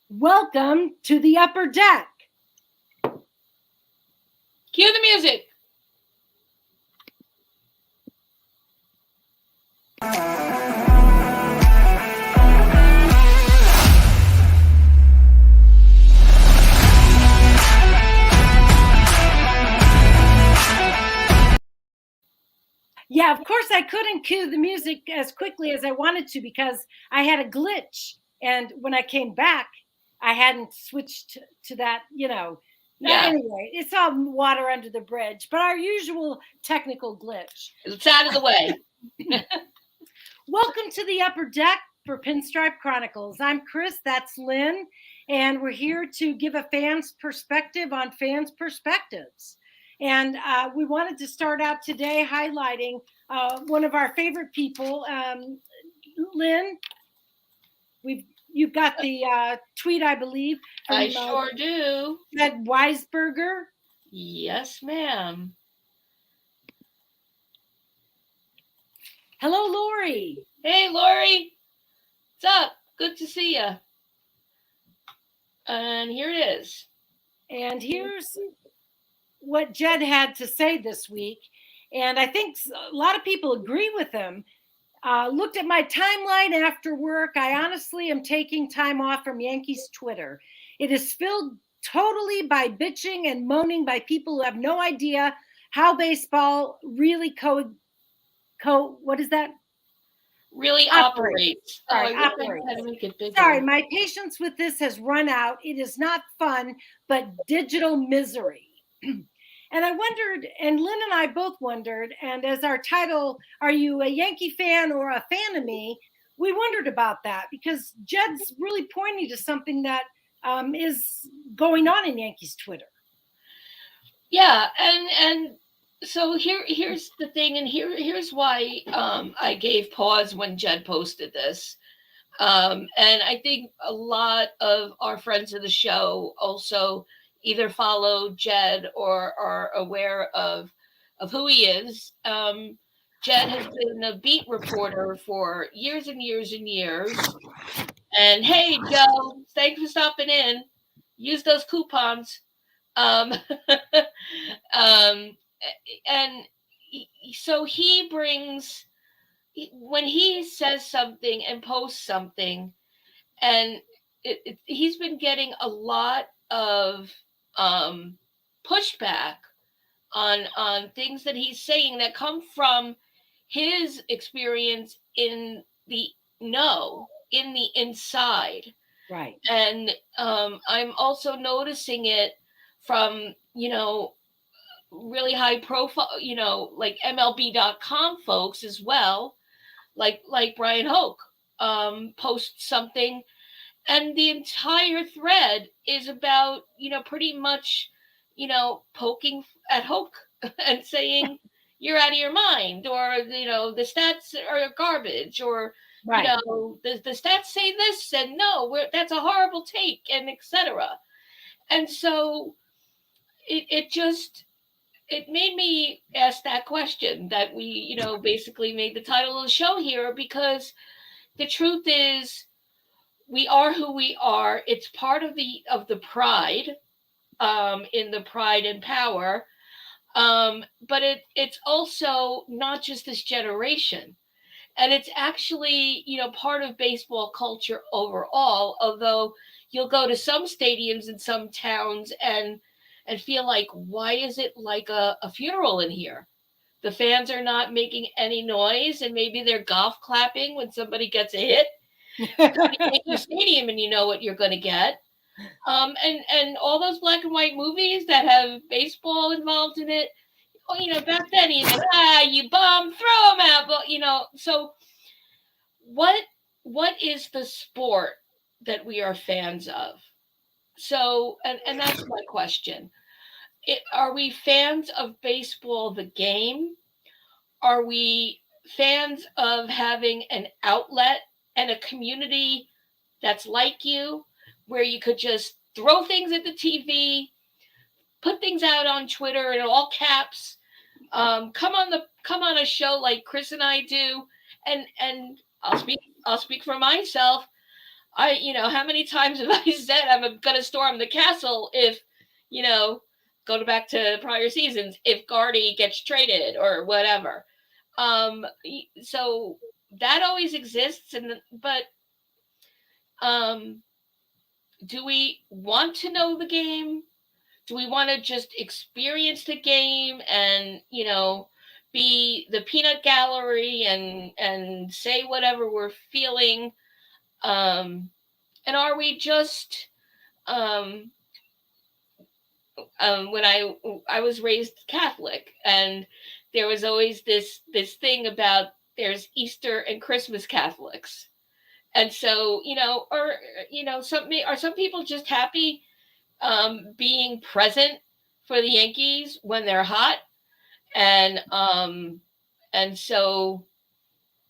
Welcome to the upper deck. Cue the music. Yeah, of course I couldn't cue the music as quickly as I wanted to because I had a glitch. And when I came back, I hadn't switched to that, Yeah. Anyway, it's all water under the bridge, but our usual technical glitch. It's out of the way. Welcome to the upper deck for Pinstripe Chronicles. I'm Chris, that's Lynn, and we're here to give a fan's perspective on fans' perspectives. And we wanted to start out today highlighting one of our favorite people, Lynn. You've got the tweet, I believe. From, I sure do. Ed Weisberger. Yes, ma'am. Hello, Lori. Hey, Lori. What's up? Good to see you. And here it is. And here's what Jed had to say this week. And I think a lot of people agree with him. Looked at my timeline after work. I honestly am taking time off from Yankees Twitter. It is filled totally by bitching and moaning by people who have no idea how baseball really what is that? Really operates. Sorry, Sorry, my patience with this has run out. It is not fun, but digital misery. And I wondered, and Lynn and I both wondered, and as our title, Are You a Yankee Fan or a Fanemy? We wondered about that because Jed's really pointing to something that is going on in Yankees Twitter. Yeah, and so here's the thing, and here's why I gave pause when Jed posted this. And I think a lot of our friends of the show also either follow Jed or are aware of who he is. Jed has been a beat reporter for years and years and years. And hey, Joe, thanks for stopping in. Use those coupons. And so he brings, when he says something and posts something, and he's been getting a lot of pushback on things that he's saying that come from his experience in the inside. Right. And I'm also noticing it from, really high profile, like MLB.com folks as well, like Brian Hoke posts something, and the entire thread is about, pretty much, poking at Hoke and saying you're out of your mind, or, the stats are garbage, or, right. The stats say this, and no, that's a horrible take, and etc. And so it made me ask that question that we, basically made the title of the show here, because the truth is we are who we are. It's part of the pride, in the Pride and Power. But it's also not just this generation. And it's actually, part of baseball culture overall, although you'll go to some stadiums in some towns and feel like, why is it like a funeral in here? The fans are not making any noise, and maybe they're golf clapping when somebody gets a hit. Your stadium, and you know what you're going to get. And all those black and white movies that have baseball involved in it, back then, you bum, throw them out. But, so what is the sport that we are fans of? So, and that's my question. Are we fans of baseball, the game? Are we fans of having an outlet and a community that's like you, where you could just throw things at the TV, put things out on Twitter in all caps, come on a show like Chris and I do, and I'll speak for myself. how many times have I said I'm going to storm the castle if, go back to prior seasons, if Guardy gets traded or whatever. So that always exists. But do we want to know the game? Do we want to just experience the game and, be the peanut gallery and say whatever we're feeling? And are we just, when I was raised Catholic, and there was always this thing about there's Easter and Christmas Catholics. And so, are some people just happy being present for the Yankees when they're hot, and so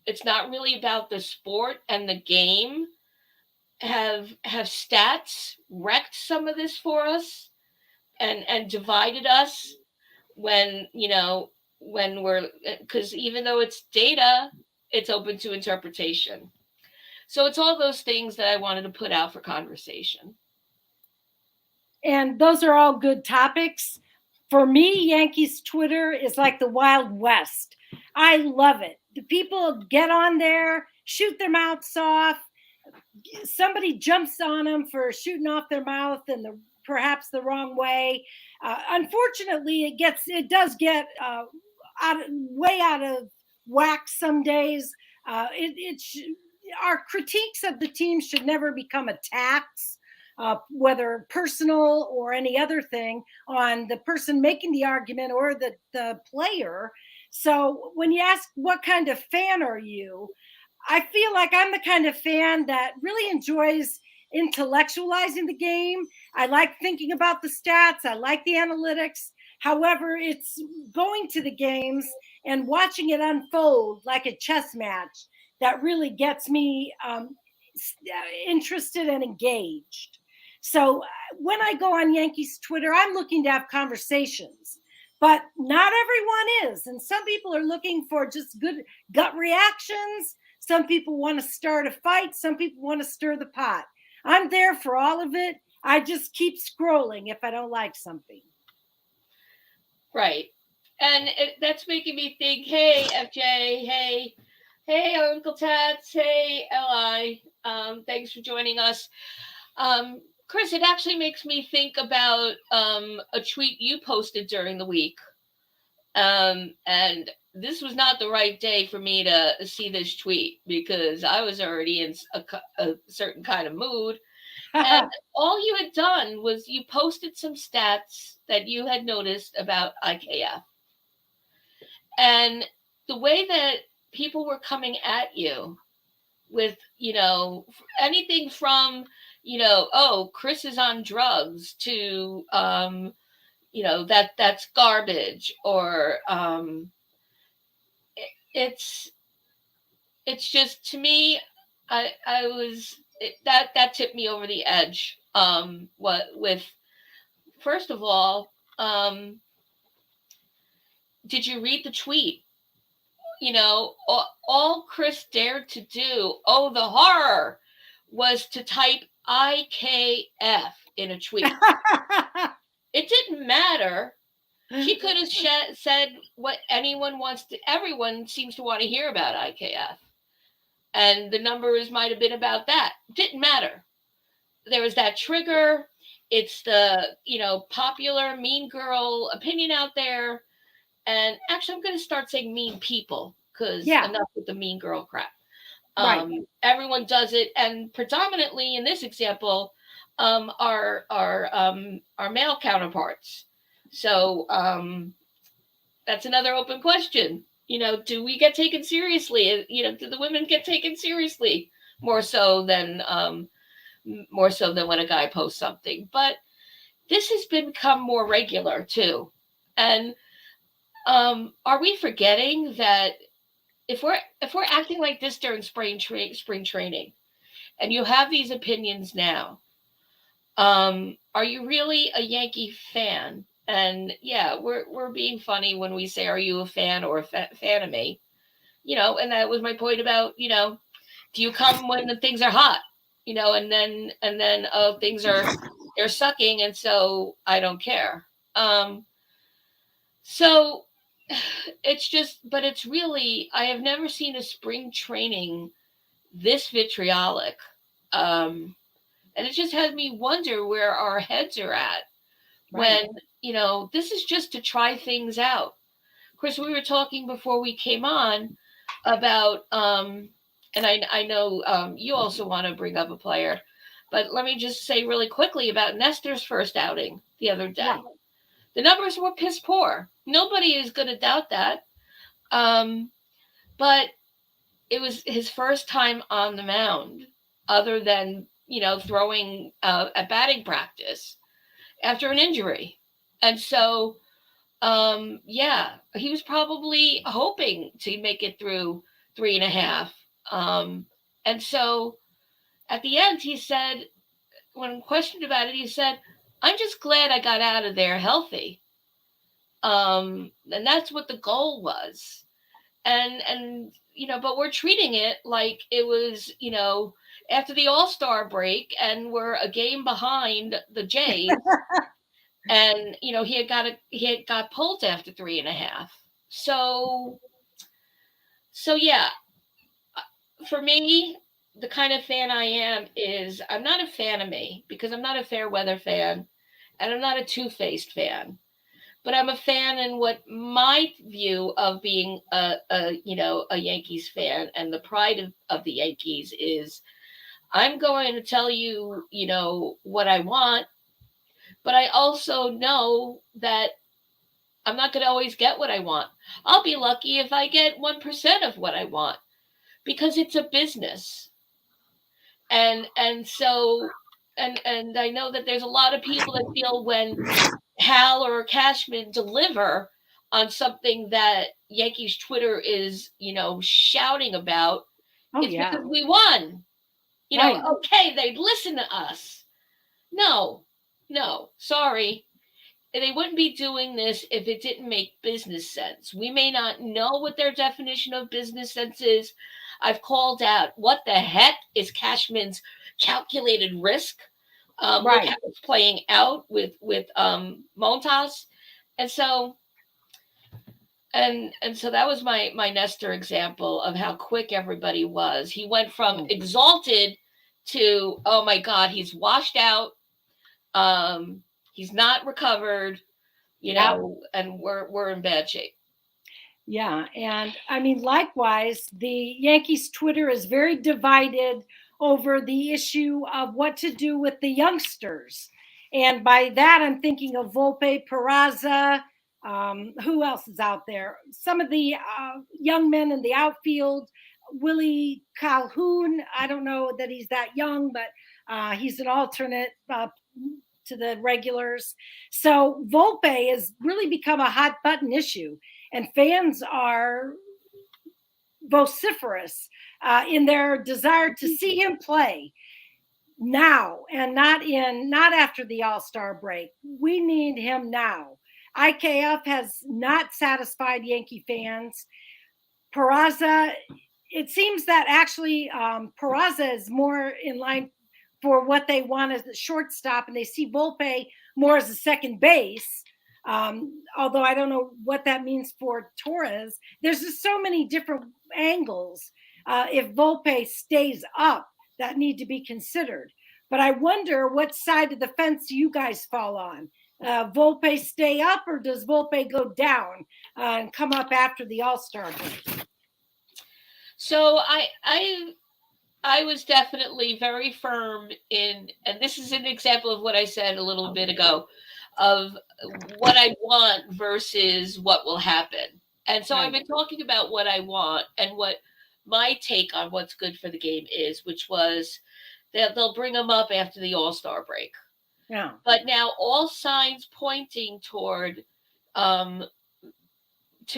it's not really about the sport and the game. Have stats wrecked some of this for us and divided us when we're, because even though it's data, it's open to interpretation. So it's all those things that I wanted to put out for conversation. And those are all good topics. For me, Yankees Twitter is like the Wild West. I love it. The people get on there, shoot their mouths off. Somebody jumps on them for shooting off their mouth in perhaps the wrong way. Unfortunately, it does get way out of whack some days. Our critiques of the team should never become attacks, whether personal or any other thing, on the person making the argument or the player. So when you ask what kind of fan are you, I feel like I'm the kind of fan that really enjoys intellectualizing the game. I like thinking about the stats. I like the analytics. However, it's going to the games and watching it unfold like a chess match that really gets me interested and engaged. So when I go on Yankees Twitter, I'm looking to have conversations, but not everyone is. And some people are looking for just good gut reactions. Some people want to start a fight. Some people want to stir the pot. I'm there for all of it. I just keep scrolling if I don't like something. Right. And that's making me think, hey, FJ, hey, Uncle Tats, hey, Li, thanks for joining us. Chris, it actually makes me think about a tweet you posted during the week. And this was not the right day for me to see this tweet because I was already in a certain kind of mood. And all you had done was you posted some stats that you had noticed about IKF. And the way that people were coming at you with, anything from, oh, Chris is on drugs to, that's garbage, or it's just, to me, that tipped me over the edge. First of all, did you read the tweet? All Chris dared to do, oh, the horror, was to type IKF in a tweet. It didn't matter. She could have said what everyone seems to want to hear about IKF. And the numbers might have been about that. Didn't matter. There was that trigger. It's the, popular mean girl opinion out there. And actually, I'm going to start saying mean people because enough with the mean girl crap. Right. Everyone does it. And predominantly in this example, our male counterparts. So that's another open question. Do we get taken seriously? Do the women get taken seriously more so than when a guy posts something? But this has become more regular too. And are we forgetting that if we're acting like this during spring training, and you have these opinions now, are you really a Yankee fan? And yeah, we're being funny when we say, are you a fan or a Fanemy? And that was my point about, do you come when the things are hot? and then oh, they're sucking, and so I don't care. So it's just, but it's really, I have never seen a spring training this vitriolic. And it just had me wonder where our heads are at when, this is just to try things out. Of course, we were talking before we came on about, and I know you also want to bring up a player, but let me just say really quickly about Nestor's first outing the other day. Yeah. The numbers were piss poor. Nobody is going to doubt that. But it was his first time on the mound, other than, throwing at batting practice after an injury. And so, he was probably hoping to make it through 3.5. And so at the end, he said, when questioned about it, he said, "I'm just glad I got out of there healthy." And that's what the goal was. And but we're treating it like it was, after the All-Star break, and we're a game behind the Jays. And he had got pulled after 3.5. So yeah, for me, the kind of fan I am is, I'm not a Fanemy, because I'm not a fair weather fan, and I'm not a two-faced fan. But I'm a fan in what my view of being a Yankees fan and the pride of the Yankees is. I'm going to tell you, what I want, but I also know that I'm not going to always get what I want. I'll be lucky if I get 1% of what I want, because it's a business. And so I know that there's a lot of people that feel when Hal or Cashman deliver on something that Yankees Twitter is, shouting about, it's because we won. Okay, they'd listen to us. No, sorry. They wouldn't be doing this if it didn't make business sense. We may not know what their definition of business sense is. I've called out, what the heck is Cashman's calculated risk? Look how it's playing out with Montas. And so that was my Nestor example of how quick everybody was. He went from exalted to, oh my God, he's washed out. He's not recovered, and we're in bad shape. Yeah. And I mean, likewise, the Yankees Twitter is very divided over the issue of what to do with the youngsters. And by that, I'm thinking of Volpe, Peraza. Who else is out there? Some of the young men in the outfield. Willie Calhoun. I don't know that he's that young, but he's an alternate to the regulars. So Volpe has really become a hot button issue, and fans are vociferous in their desire to see him play now, and not after the All-Star break. We need him now. IKF has not satisfied Yankee fans. Peraza, it seems that actually Peraza is more in line for what they want as the shortstop, and they see Volpe more as a second base. Although I don't know what that means for Torres. There's just so many different angles. If Volpe stays up, that need to be considered. But I wonder what side of the fence you guys fall on. Volpe stay up, or does Volpe go down and come up after the All-Star break? So I was definitely very firm in, and this is an example of what I said a little bit ago, of what I want versus what will happen. And so I've been talking about what I want and what my take on what's good for the game is, which was that they'll bring him up after the All-Star break. Yeah. But now all signs pointing toward, to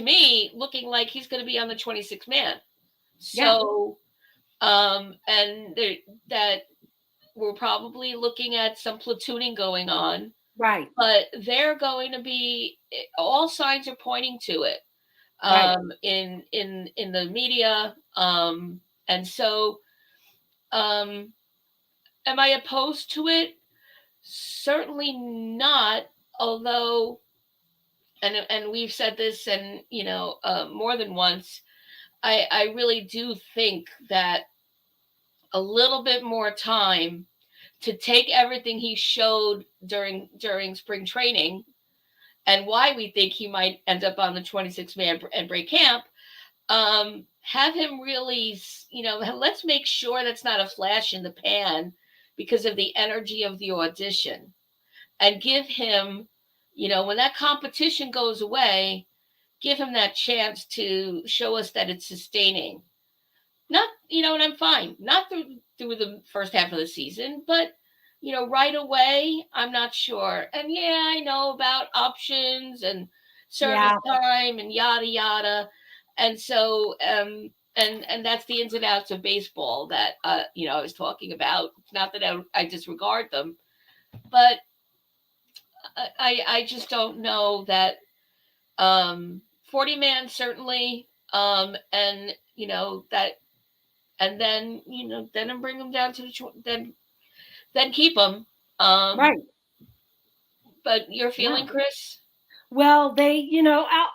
me, looking like he's going to be on the 26th man. So, and that we're probably looking at some platooning going on. Right. But they're going to be, all signs are pointing to it, in the media. And so, Am I opposed to it? Certainly not. Although, and we've said this, and more than once. I really do think that a little bit more time to take everything he showed during spring training and why we think he might end up on the 26 man and break camp. Have him really, let's make sure that's not a flash in the pan because of the energy of the audition, and give him, when that competition goes away, give him that chance to show us that it's sustaining. Not, and I'm fine, not through the first half of the season, but right away, I'm not sure. And yeah, I know about options and service time and yada yada. And so and that's the ins and outs of baseball that I was talking about. Not that I disregard them, but I just don't know that 40 man certainly, and that, and then then bring them down to then keep them. Right. But your feeling, Chris? Well, they,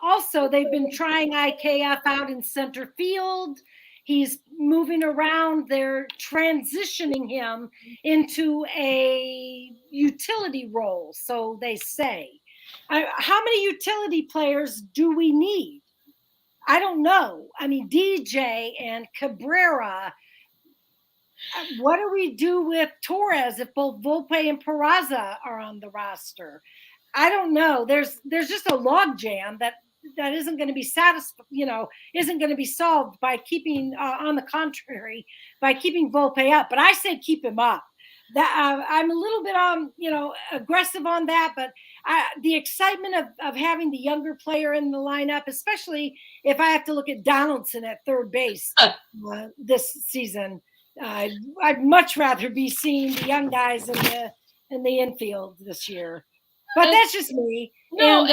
also they've been trying IKF out in center field. He's moving around. They're transitioning him into a utility role, so they say. How many utility players do we need? I don't know. I mean, DJ and Cabrera. What do we do with Torres if both Volpe and Peraza are on the roster? I don't know. There's just a log jam that isn't going to be isn't going to be solved by keeping, on the contrary, by keeping Volpe up. But I say keep him up. That I'm a little bit aggressive on that, but the excitement of having the younger player in the lineup, especially if I have to look at Donaldson at third base this season. I'd much rather be seeing the young guys in the infield this year, but that's just me. No,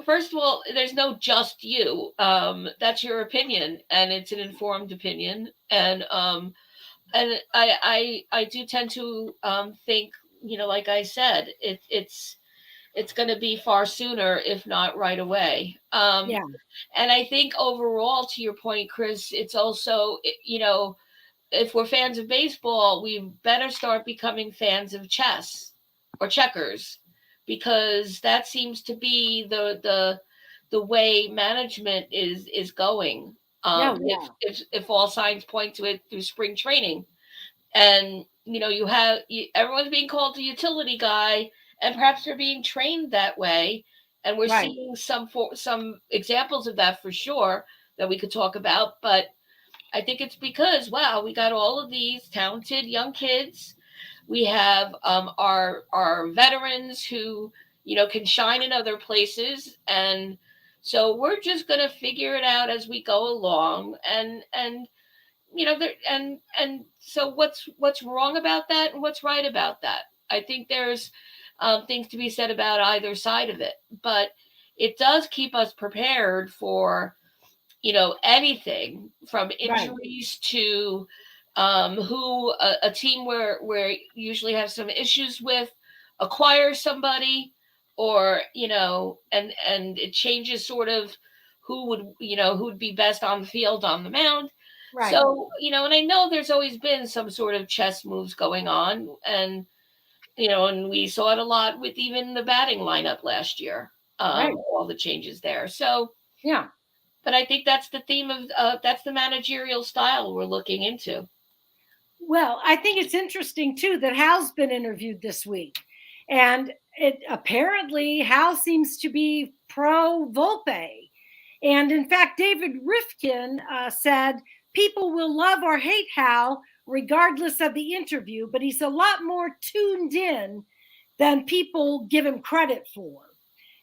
first of all, there's no just you. That's your opinion, and it's an informed opinion. And I do tend to think, like I said, it's going to be far sooner, if not right away. And I think overall, to your point, Chris, it's also, if we're fans of baseball, we better start becoming fans of chess or checkers, because that seems to be the way management is going. If all signs point to it through spring training, and everyone's being called a utility guy, and perhaps they're being trained that way, and we're seeing some examples of that for sure that we could talk about. But I think it's because, wow, we got all of these talented young kids. We have our veterans who can shine in other places, and so we're just going to figure it out as we go along. And so what's wrong about that, and what's right about that? I think there's things to be said about either side of it, but it does keep us prepared for anything from injuries to who a team where usually have some issues with acquires somebody, or and it changes sort of who would be best on the field, on the mound. So and I know there's always been some sort of chess moves going on, and and we saw it a lot with even the batting lineup last year, all the changes there. So but I think that's the theme of that's the managerial style we're looking into. Well, I think it's interesting too that Hal's been interviewed this week, and apparently Hal seems to be pro Volpe, and in fact, David Rifkin said people will love or hate Hal regardless of the interview, but he's a lot more tuned in than people give him credit for.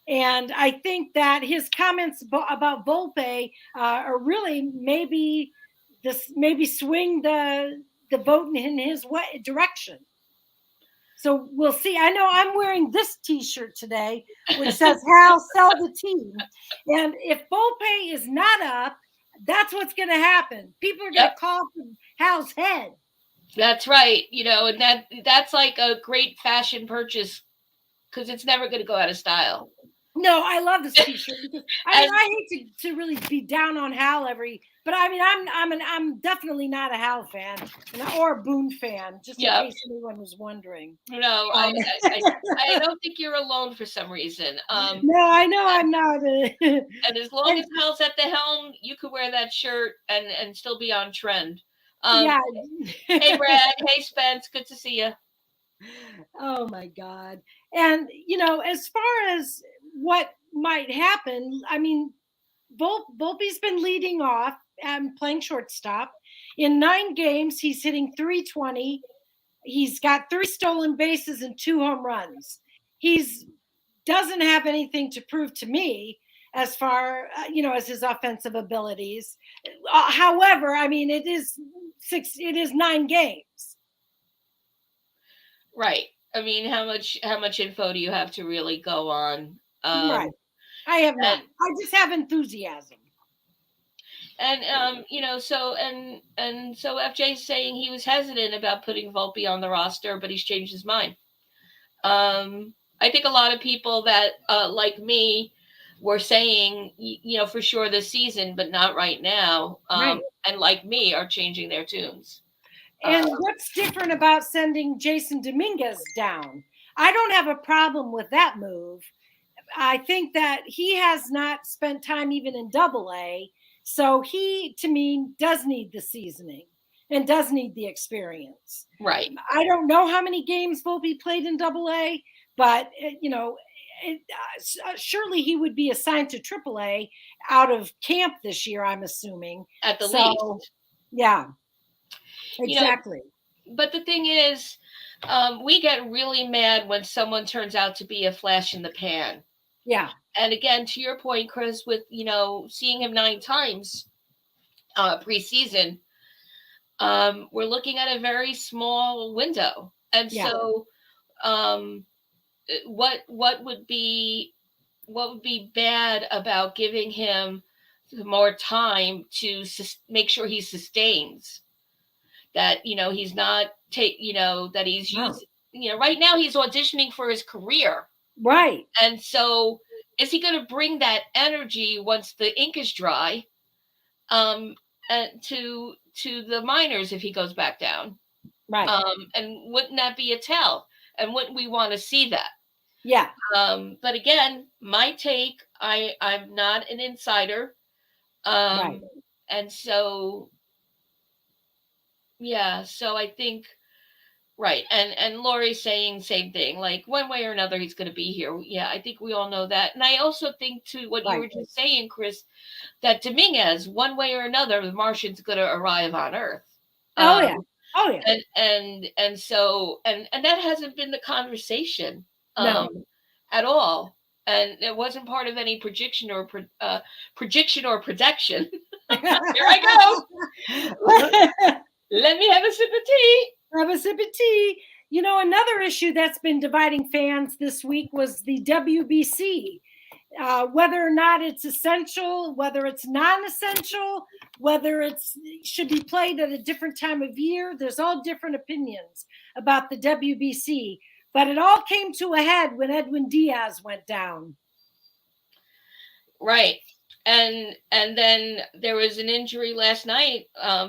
And I think that his comments about Volpe are really maybe swing the vote in his direction. So we'll see. I know I'm wearing this T-shirt today, which says "Hal, sell the team." And if Volpe is not up, that's what's going to happen. People are going to call for Hal's head. That's right. And that's like a great fashion purchase because it's never going to go out of style. No, I love this T-shirt because And I hate to really be down on Hal but I'm definitely not a Hal fan or a Boone fan, just in yeah, case anyone was wondering. no, Um, I don't think you're alone for some reason. no, I know I'm not. And as long as Hal's at the helm, you could wear that shirt and still be on trend. Yeah. Hey, Brad. Hey, Spence. Good to see you. Oh my God. And as far as what might happen, I mean, Volpe's been leading off and playing shortstop. In 9 games, he's hitting .320. He's got 3 stolen bases and 2 home runs. He's doesn't have anything to prove to me as far as his offensive abilities. However, I mean it is 9 games. Right. I mean, how much info do you have to really go on? Right. I have none. I just have enthusiasm. And so FJ's saying he was hesitant about putting Volpe on the roster, but he's changed his mind. I think a lot of people that like me were saying, for sure this season, but not right now. Right. And like me are changing their tunes. And what's different about sending Jason Dominguez down? I don't have a problem with that move. I think that he has not spent time even in Double-A, so he, to me, does need the seasoning and does need the experience. Right. I don't know how many games Volpe played in Double-A, but surely he would be assigned to Triple-A out of camp this year, I'm assuming. At the least. Yeah, exactly. But the thing is, we get really mad when someone turns out to be a flash in the pan. Yeah. And again, to your point, Chris, with seeing him 9 times preseason, we're looking at a very small window. And so what would be bad about giving him more time to make sure he sustains that, he's not that he's using, right now he's auditioning for his career. Right. And so is he going to bring that energy once the ink is dry to the minors if he goes back down? Right. And wouldn't that be a tell? And wouldn't we want to see that? Yeah. But again, my take, I'm not an insider. Right. And so, yeah, so I think, right. And Lori's saying same thing, like one way or another, he's going to be here. Yeah, I think we all know that. And I also think to what you were just saying, Chris, that Dominguez, one way or another, the Martian's going to arrive on Earth. Oh yeah. And so, and that hasn't been the conversation at all. And it wasn't part of any projection or projection. Here I go. Let me have a sip of tea. Have a sip of tea. Another issue that's been dividing fans this week was the WBC. Whether or not it's essential, whether it's non-essential, whether it should be played at a different time of year. There's all different opinions about the WBC. But it all came to a head when Edwin Diaz went down. Right. And then there was an injury last night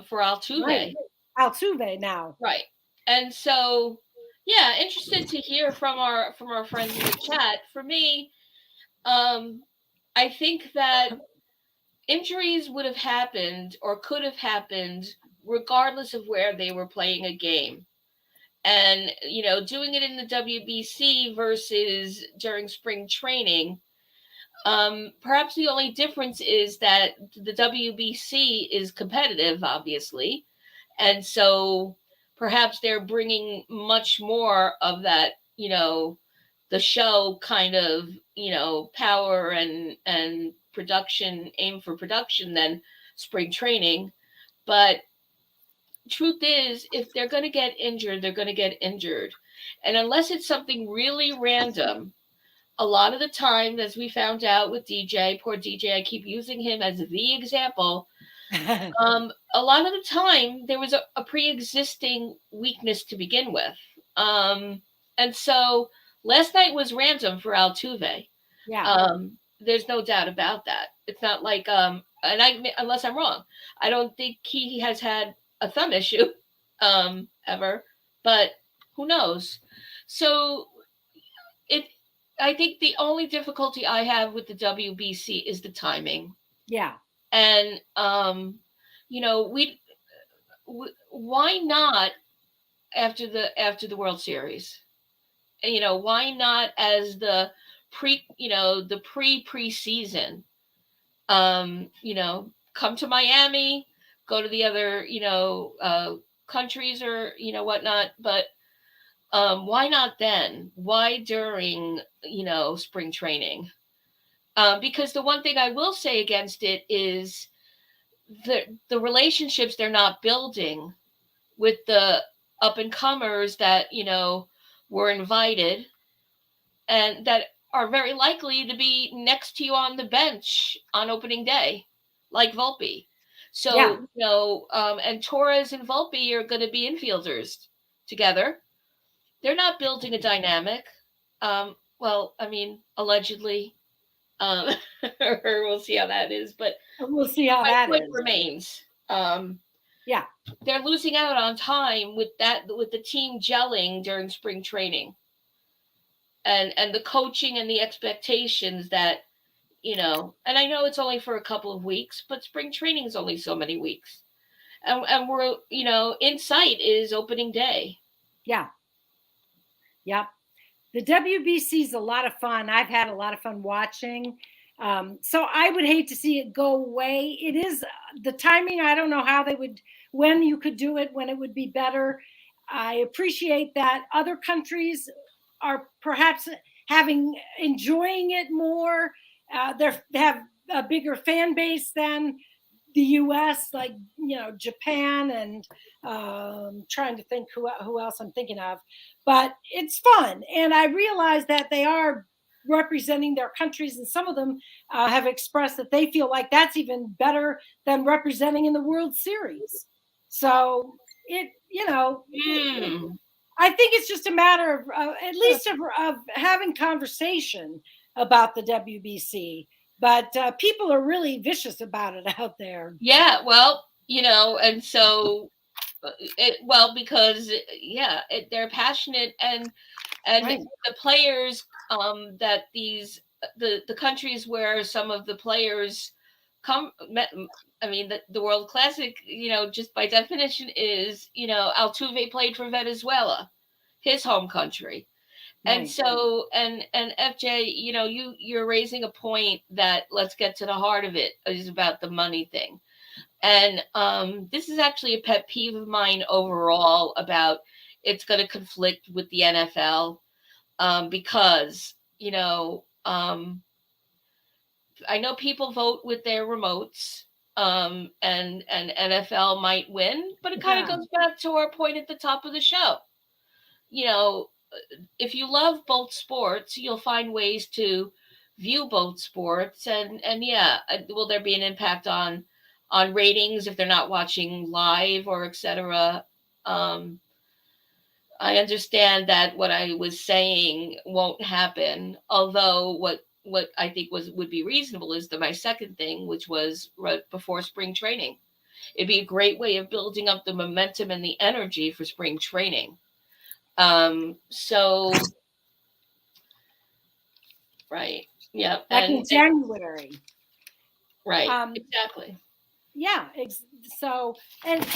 for Altuve. Right. Altuve now. Right. And so, yeah, interested to hear from our friends in the chat. For me, I think that injuries would have happened or could have happened regardless of where they were playing a game. And, doing it in the WBC versus during spring training, perhaps the only difference is that the WBC is competitive, obviously. And so perhaps they're bringing much more of that, the show kind of, power and production, aim for production than spring training. But truth is, if they're going to get injured, they're going to get injured. And unless it's something really random, a lot of the time, as we found out with DJ, poor DJ, I keep using him as the example. A lot of the time there was a pre-existing weakness to begin with. And so last night was random for Altuve. Yeah. There's no doubt about that. It's not like, unless I'm wrong, I don't think he has had a thumb issue, ever, but who knows? So it, I think the only difficulty I have with the WBC is the timing. Yeah. And, why not after the World Series? Why not as the preseason? Come to Miami, go to the other countries or whatnot, but why not then? Why during spring training? Because the one thing I will say against it is the relationships they're not building with the up and comers that were invited and that are very likely to be next to you on the bench on opening day, like Volpe. So and Torres and Volpe are going to be infielders together. They're not building a dynamic. Well, I mean, allegedly, um, or we'll see how that is. But we'll see how my that point is. remains. Yeah. They're losing out on time with the team gelling during spring training, and the coaching and the expectations that and I know it's only for a couple of weeks, but spring training is only so many weeks, and we're in sight is opening day. Yeah. Yep. The WBC is a lot of fun. I've had a lot of fun watching. So I would hate to see it go away. It is the timing. I don't know when you could do it, when it would be better. I appreciate that other countries are perhaps enjoying it more. They have a bigger fan base than the U.S., like Japan, and trying to think who else I'm thinking of. But it's fun, and I realize that they are representing their countries, and some of them have expressed that they feel like that's even better than representing in the World Series. So I think it's just a matter of at least of having conversation about the WBC. But people are really vicious about it out there. Yeah, well, and so, because they're passionate, and Right. the players that the countries where some of the players come. I mean, the World Classic, just by definition is, Altuve played for Venezuela, his home country. And Right. so, and FJ, you're raising a point that, let's get to the heart of it, is about the money thing. And this is actually a pet peeve of mine overall about it's going to conflict with the NFL, because, I know people vote with their remotes, and NFL might win, but it kind of goes back to our point at the top of the show. If you love both sports, you'll find ways to view both sports, and will there be an impact on ratings if they're not watching live or etc. I understand that what I was saying won't happen, although what I think would be reasonable is my second thing, which was right before spring training. It'd be a great way of building up the momentum and the energy for spring training. So, right. Yeah. Back in January. Right. Exactly. Yeah. So, and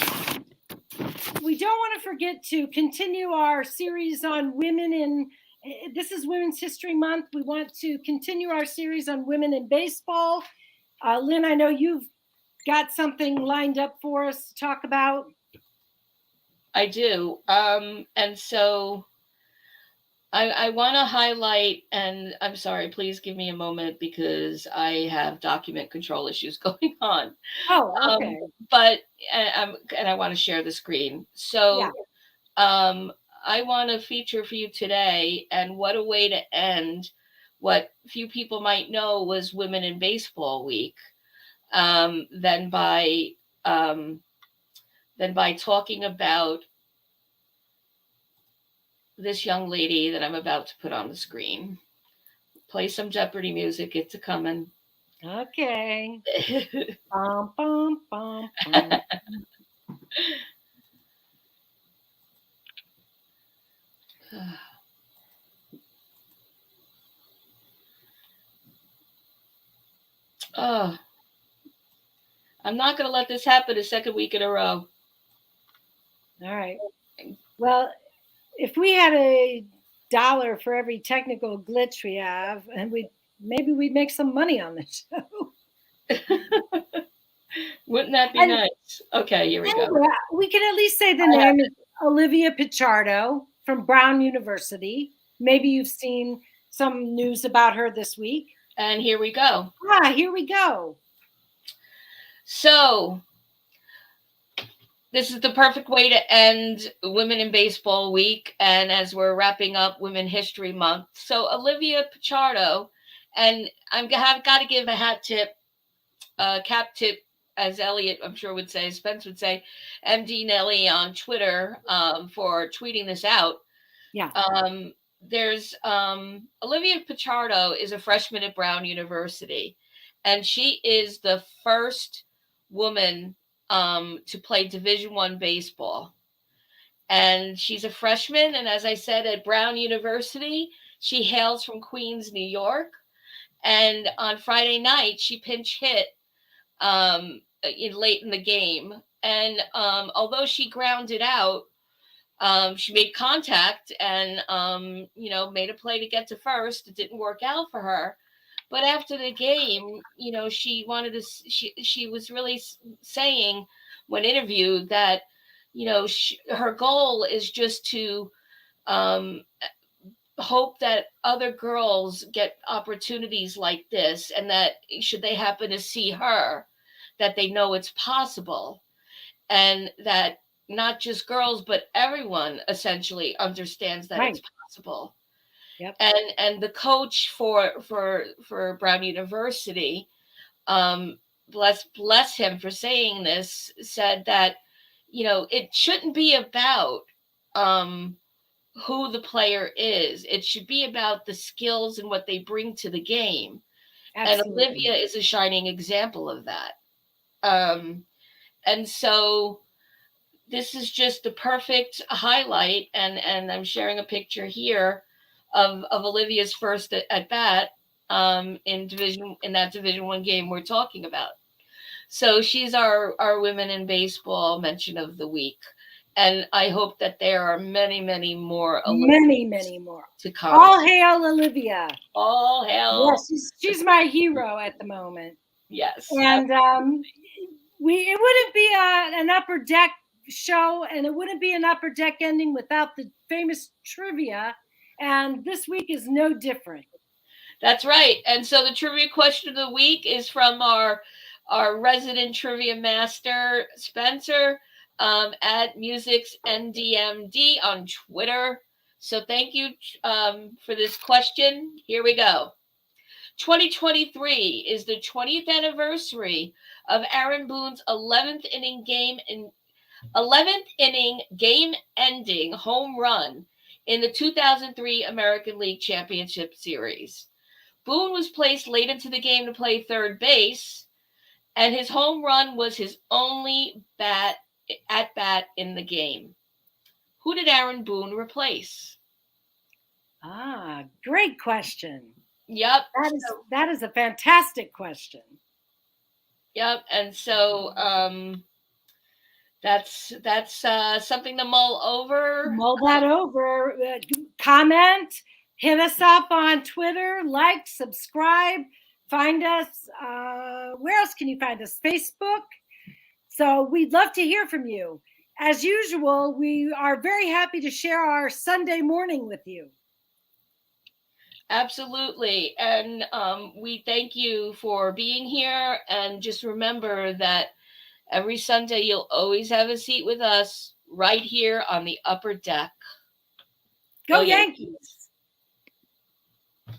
we don't want to forget to continue our series on women this is Women's History Month. We want to continue our series on women in baseball. Lynn, I know you've got something lined up for us to talk about. I do. And so I want to highlight, and I'm sorry, please give me a moment because I have document control issues going on. Oh, okay. But and I want to share the screen. So, I want to feature for you today, and what a way to end what few people might know was Women in Baseball Week, than by than by talking about this young lady that I'm about to put on the screen. Play some Jeopardy music. It's a coming. Okay. Bum, bum, bum, bum. Oh, I'm not going to let this happen a second week in a row. All right. Well, if we had $1 for every technical glitch we have, and maybe we'd make some money on this show. Wouldn't that be nice? Okay, here we go. We can at least say the name is Olivia Pichardo from Brown University. Maybe you've seen some news about her this week. And here we go. Here we go. So, this is the perfect way to end Women in Baseball Week, and as we're wrapping up Women History Month. So, Olivia Pichardo, and I've got to give a hat tip, cap tip, as Elliot, I'm sure, would say, Spence would say, MD Nelly on Twitter for tweeting this out. Yeah. There's Olivia Pichardo is a freshman at Brown University, and she is the first woman to play Division I baseball. And she's a freshman, and as I said, at Brown University. She hails from Queens, New York. And on Friday night, she pinch hit late in the game. And although she grounded out, she made contact and, made a play to get to first. It didn't work out for her. But after the game, she wanted to, she was really saying when interviewed that, her goal is just to hope that other girls get opportunities like this, and that should they happen to see her, that they know it's possible, and that not just girls, but everyone essentially understands that it's possible. Yep. And the coach for Brown University, bless him for saying this, said that, it shouldn't be about who the player is. It should be about the skills and what they bring to the game. Absolutely. And Olivia is a shining example of that. And so this is just a perfect highlight. And I'm sharing a picture here of Olivia's first at bat in that Division I game we're talking about. So she's our Women in Baseball mention of the week. And I hope that there are many, many more. Many more to come. All hail Olivia. All hail. Yes, she's my hero at the moment. Yes. And it wouldn't be an Upper Deck show, and it wouldn't be an Upper Deck ending without the famous trivia. And this week is no different. That's right. And so the trivia question of the week is from our resident trivia master, Spencer, at Music's NDMD on Twitter. So thank you for this question. Here we go. 2023 is the 20th anniversary of Aaron Boone's 11th inning game-ending home run in the 2003 American League Championship Series. Boone was placed late into the game to play third base, and his home run was his only at bat in the game. Who did Aaron Boone replace? Great question. Yep. That is a fantastic question. Yep. And so that's something to mull over. Mull that over. Comment. Hit us up on Twitter. Like, subscribe. Find us. Where else can you find us? Facebook. So we'd love to hear from you. As usual, we are very happy to share our Sunday morning with you. Absolutely. And we thank you for being here. And just remember that every Sunday you'll always have a seat with us right here on the Upper Deck. Go Yankees!